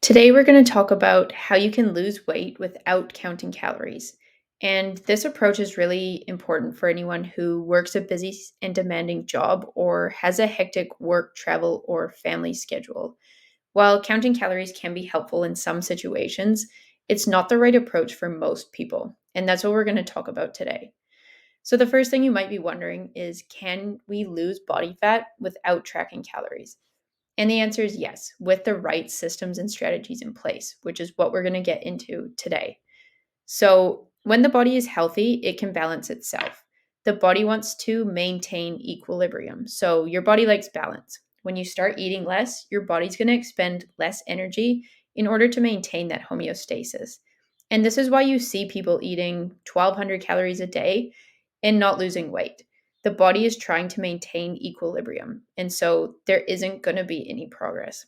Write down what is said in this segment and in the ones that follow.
Today, we're going to talk about how you can lose weight without counting calories. And this approach is really important for anyone who works a busy and demanding job or has a hectic work, travel, or family schedule. While counting calories can be helpful in some situations, it's not the right approach for most people. And that's what we're going to talk about today. So, the first thing you might be wondering is, can we lose body fat without tracking calories? And the answer is yes, with the right systems and strategies in place, which is what we're going to get into today. So, when the body is healthy, it can balance itself. The body wants to maintain equilibrium. So, your body likes balance. When you start eating less, your body's going to expend less energy in order to maintain that homeostasis. And this is why you see people eating 1,200 calories a day and not losing weight. The body is trying to maintain equilibrium. And so there isn't going to be any progress.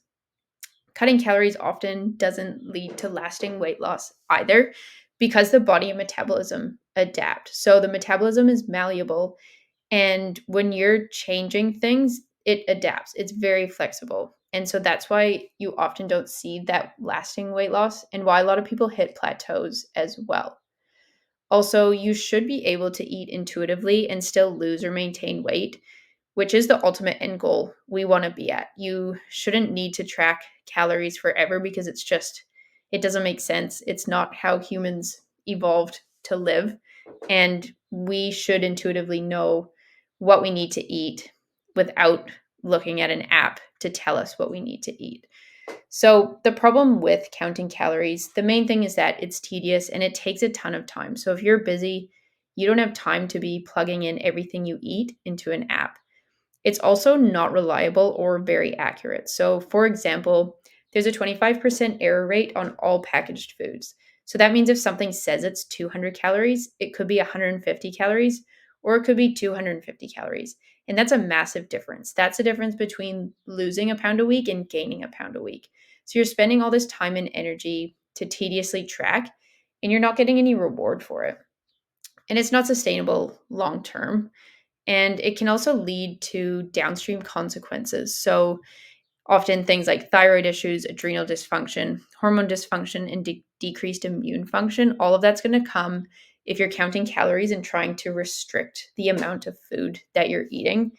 Cutting calories often doesn't lead to lasting weight loss either because the body and metabolism adapt. So the metabolism is malleable. And when you're changing things, it adapts. It's very flexible. And so that's why you often don't see that lasting weight loss and why a lot of people hit plateaus as well. Also, you should be able to eat intuitively and still lose or maintain weight, which is the ultimate end goal we want to be at. You shouldn't need to track calories forever because it doesn't make sense. It's not how humans evolved to live. And we should intuitively know what we need to eat without looking at an app to tell us what we need to eat. So, the problem with counting calories, the main thing is that it's tedious and it takes a ton of time. So, if you're busy, you don't have time to be plugging in everything you eat into an app. It's also not reliable or very accurate. So, for example, there's a 25% error rate on all packaged foods. So, that means if something says it's 200 calories, it could be 150 calories or it could be 250 calories. And that's a massive difference. That's the difference between losing a pound a week and gaining a pound a week. So, you're spending all this time and energy to tediously track, and you're not getting any reward for it. And it's not sustainable long term. And it can also lead to downstream consequences. So, often things like thyroid issues, adrenal dysfunction, hormone dysfunction, and decreased immune function, all of that's going to come if you're counting calories and trying to restrict the amount of food that you're eating.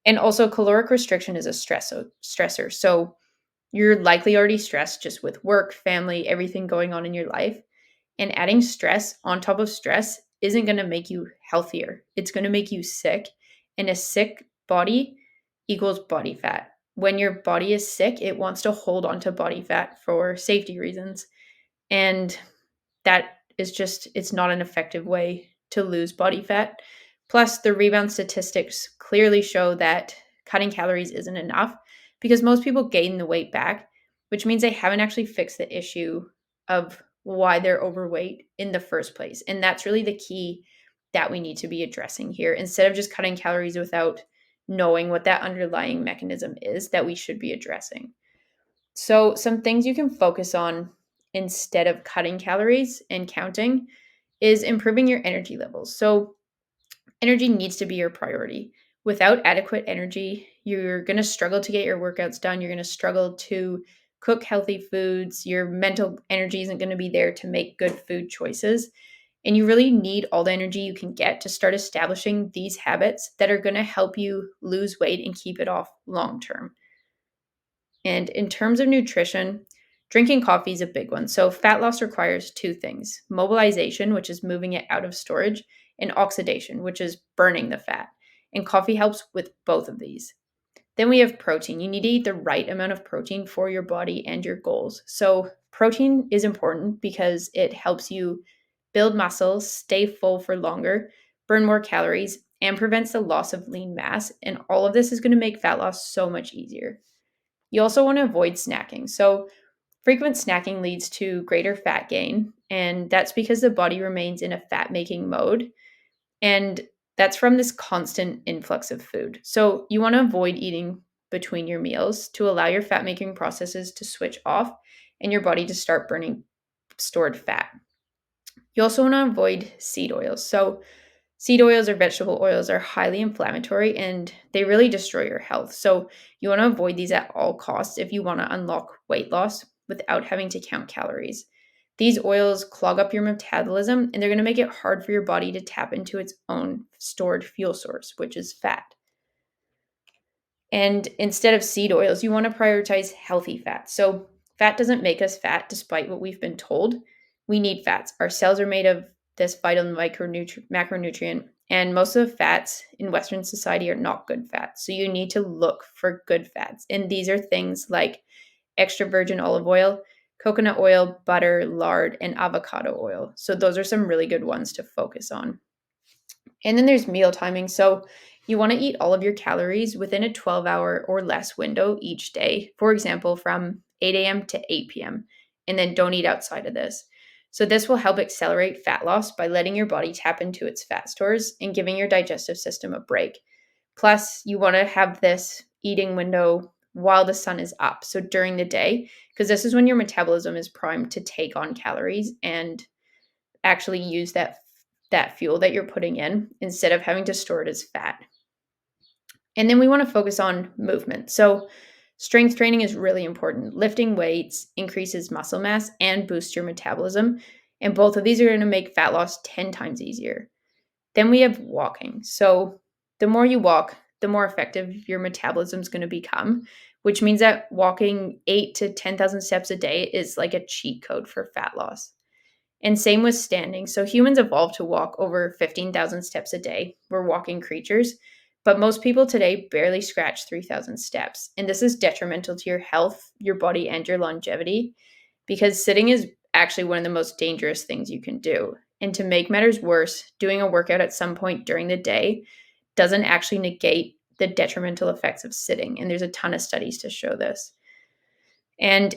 And also, caloric restriction is a stressor. So, you're likely already stressed just with work, family, everything going on in your life. And adding stress on top of stress isn't going to make you healthier. It's going to make you sick. And a sick body equals body fat. When your body is sick, it wants to hold on to body fat for safety reasons. And that is just, it's not an effective way to lose body fat. Plus, the rebound statistics clearly show that cutting calories isn't enough because most people gain the weight back, which means they haven't actually fixed the issue of why they're overweight in the first place. And that's really the key that we need to be addressing here instead of just cutting calories without knowing what that underlying mechanism is that we should be addressing. So, some things you can focus on instead of cutting calories and counting is improving your energy levels. So, energy needs to be your priority. Without adequate energy, you're going to struggle to get your workouts done. You're going to struggle to cook healthy foods. Your mental energy isn't going to be there to make good food choices. And you really need all the energy you can get to start establishing these habits that are going to help you lose weight and keep it off long term. And in terms of nutrition, drinking coffee is a big one. So, fat loss requires two things: mobilization, which is moving it out of storage, and oxidation, which is burning the fat. And coffee helps with both of these. Then we have protein. You need to eat the right amount of protein for your body and your goals. So, protein is important because it helps you build muscle, stay full for longer, burn more calories, and prevents the loss of lean mass. And all of this is going to make fat loss so much easier. You also want to avoid snacking. So, frequent snacking leads to greater fat gain, and that's because the body remains in a fat making mode. And that's from this constant influx of food. So, you want to avoid eating between your meals to allow your fat making processes to switch off and your body to start burning stored fat. You also want to avoid seed oils. So, seed oils or vegetable oils are highly inflammatory and they really destroy your health. So, you want to avoid these at all costs if you want to unlock weight loss. without having to count calories. These oils clog up your metabolism and they're going to make it hard for your body to tap into its own stored fuel source, which is fat. And instead of seed oils, you want to prioritize healthy fats. So, fat doesn't make us fat despite what we've been told. We need fats. Our cells are made of this vital macronutrient, and most of the fats in Western society are not good fats. So, you need to look for good fats. And these are things like extra virgin olive oil, coconut oil, butter, lard, and avocado oil. So, those are some really good ones to focus on. And then there's meal timing. So you want to eat all of your calories within a 12-hour or less window each day. For example, from 8 a.m. to 8 p.m. And then don't eat outside of this. So this will help accelerate fat loss by letting your body tap into its fat stores and giving your digestive system a break. Plus, you want to have this eating window while the sun is up. So during the day, because this is when your metabolism is primed to take on calories and actually use that fuel that you're putting in instead of having to store it as fat. And then we want to focus on movement. So strength training is really important. Lifting weights increases muscle mass and boosts your metabolism. And both of these are going to make fat loss 10 times easier. Then we have walking. So the more you walk, the more effective your metabolism is going to become, which means that walking 8 to 10,000 steps a day is like a cheat code for fat loss. And same with standing. So humans evolved to walk over 15,000 steps a day. We're walking creatures, but most people today barely scratch 3,000 steps. And this is detrimental to your health, your body, and your longevity because sitting is actually one of the most dangerous things you can do. And to make matters worse, doing a workout at some point during the day doesn't actually negate the detrimental effects of sitting. And there's a ton of studies to show this. And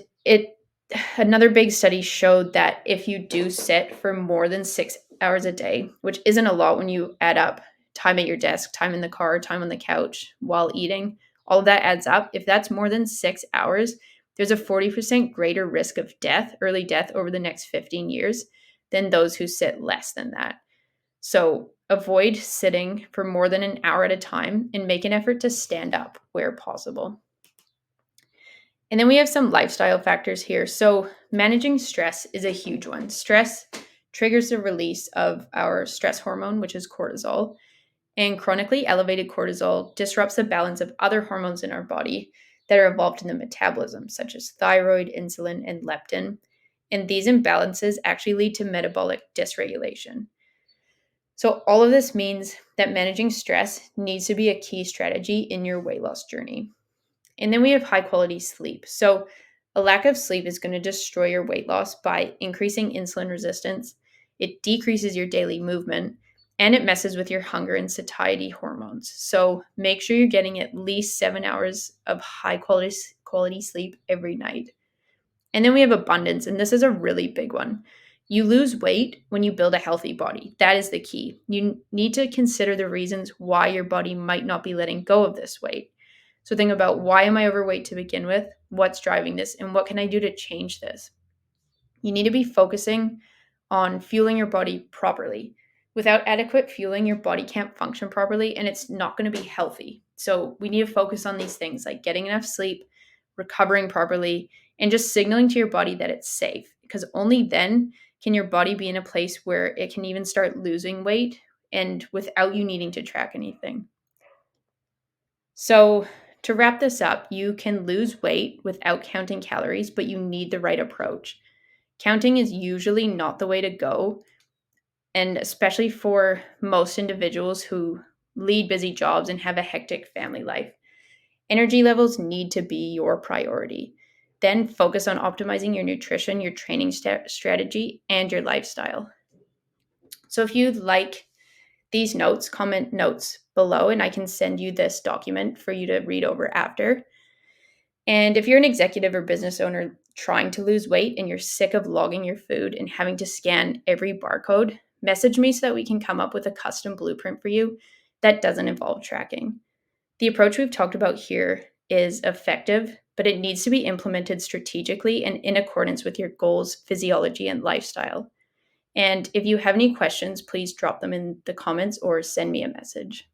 another big study showed that if you do sit for more than 6 hours a day, which isn't a lot when you add up time at your desk, time in the car, time on the couch while eating, all of that adds up. If that's more than 6 hours, there's a 40% greater risk of death, early death over the next 15 years than those who sit less than that. So avoid sitting for more than an hour at a time and make an effort to stand up where possible. And then we have some lifestyle factors here. So managing stress is a huge one. Stress triggers the release of our stress hormone, which is cortisol. And chronically elevated cortisol disrupts the balance of other hormones in our body that are involved in the metabolism, such as thyroid, insulin, and leptin. And these imbalances actually lead to metabolic dysregulation. So all of this means that managing stress needs to be a key strategy in your weight loss journey. And then we have high quality sleep. So a lack of sleep is going to destroy your weight loss by increasing insulin resistance. It decreases your daily movement and it messes with your hunger and satiety hormones. So make sure you're getting at least 7 hours of high quality sleep every night. And then we have abundance, and this is a really big one. You lose weight when you build a healthy body. That is the key. You need to consider the reasons why your body might not be letting go of this weight. So think about, why am I overweight to begin with? What's driving this? And what can I do to change this? You need to be focusing on fueling your body properly. Without adequate fueling, your body can't function properly and it's not going to be healthy. So we need to focus on these things like getting enough sleep, recovering properly, and just signaling to your body that it's safe, because only then can your body be in a place where it can even start losing weight and without you needing to track anything. So to wrap this up, you can lose weight without counting calories, but you need the right approach. Counting is usually not the way to go, and especially for most individuals who lead busy jobs and have a hectic family life. Energy levels need to be your priority. Then focus on optimizing your nutrition, your training strategy, and your lifestyle. So if you'd like these notes, comment notes below, and I can send you this document for you to read over after. And if you're an executive or business owner trying to lose weight and you're sick of logging your food and having to scan every barcode, message me so that we can come up with a custom blueprint for you that doesn't involve tracking. The approach we've talked about here is effective, but it needs to be implemented strategically and in accordance with your goals, physiology, and lifestyle. And if you have any questions, please drop them in the comments or send me a message.